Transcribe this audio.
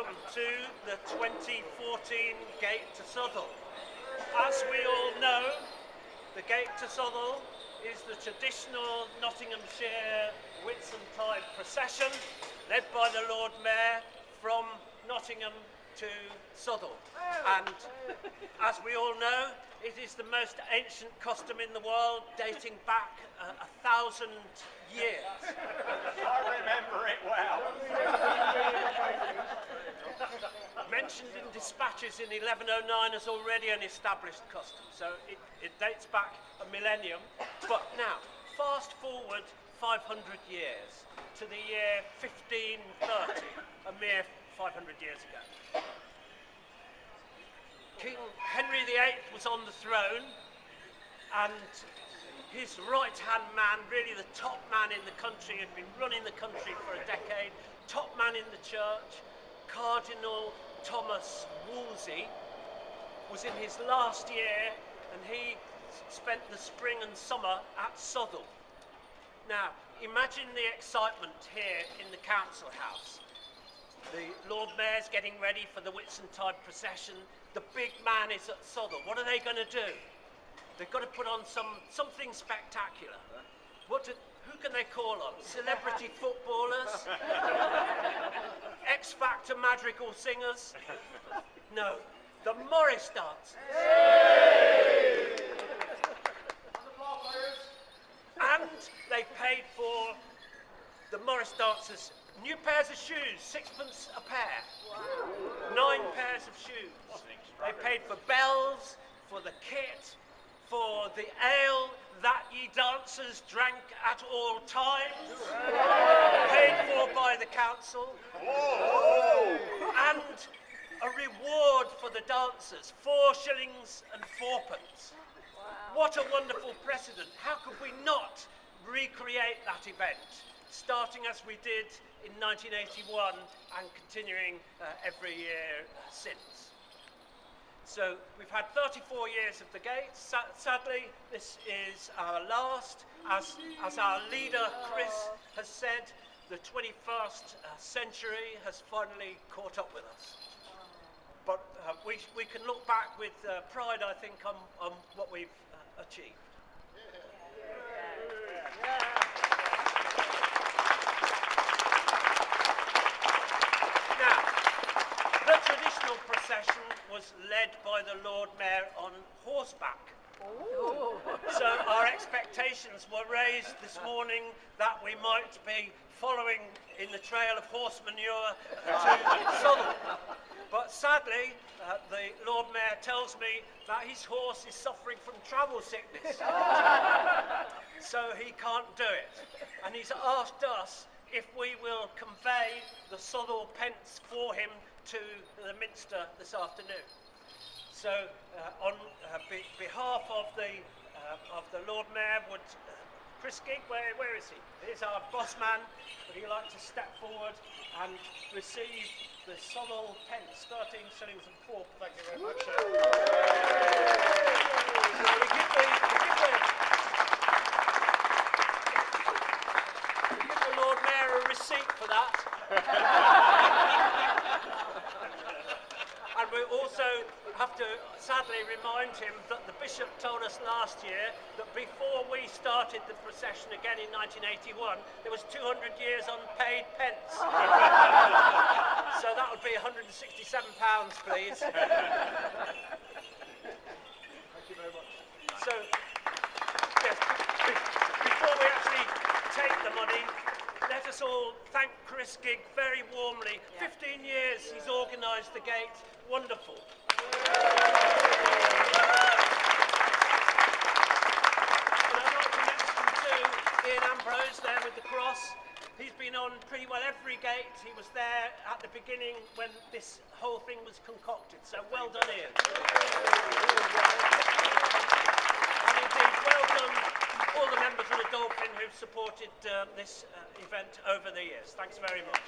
welcome to the 2014 Gate to Southwell. As we all know, the Gate to Southwell is the traditional Nottinghamshire Whitsuntide procession led by the Lord Mayor from Nottingham to Southwell. And as we all know, it is the most ancient custom in the world, dating back 1,000 years. I remember it well. Mentioned in dispatches in 1109 as already an established custom, so it dates back a millennium. But now, fast forward 500 years to the year 1530, a mere 500 years ago. King Henry VIII was on the throne, and his right-hand man, really the top man in the country, had been running the country for a decade, top man in the church, Cardinal Thomas Wolsey, was in his last year, and he spent the spring and summer at Southwell. Now, imagine the excitement here in the council house. The Lord Mayor's getting ready for the Whitsuntide procession. The big man is at Southwell. What are they going to do? They've got to put on something spectacular. Who can they call on? Celebrity footballers? X Factor madrigal singers? No, the Morris dance. And they paid for the Morris dancers new pairs of shoes, 6pence a pair. Wow. 9 pairs of shoes. They paid for bells, for the kit, for the ale that ye dancers drank at all times, paid for by the council, and a reward for the dancers, 4 shillings and 4pence. What a wonderful precedent. How could we not recreate that event, starting as we did in 1981 and continuing every year since? So we've had 34 years of the Gate. Sadly, this is our last. As our leader, Chris, has said, the 21st century has finally caught up with us. But we can look back with pride, I think, on what we've achieved. Now, the traditional procession was led by the Lord Mayor on horseback. Ooh. So our expectations were raised this morning that we might be following in the trail of horse manure to Southwell. But sadly, the Lord Mayor tells me that his horse is suffering from travel sickness. So he can't do it. And he's asked us if we will convey the Southwell Pence for him to the Minster this afternoon. So, on behalf of the Lord Mayor, would Chris Gigg, where is he? Here's our boss man. Would he like to step forward and receive the Southwell Pence, 13 shillings and 4? Thank you very much. We give the Lord Mayor a receipt for that. And we also have to sadly remind him that the Bishop told us last year that before we started the procession again in 1981, there was 200 years unpaid pence. So that would be £167, please. Thank you very much. So, yes, before we actually take the money, let us all thank Chris Gigg very warmly. 15 years he's organised the Gate. Wonderful. And I'd like to mention too, Ian Ambrose there with the cross. He's been on pretty well every Gate. He was there at the beginning when this whole thing was concocted. So well done, Ian. And indeed, well done all the members of the Dolphin who've supported this event over the years. Thanks very much.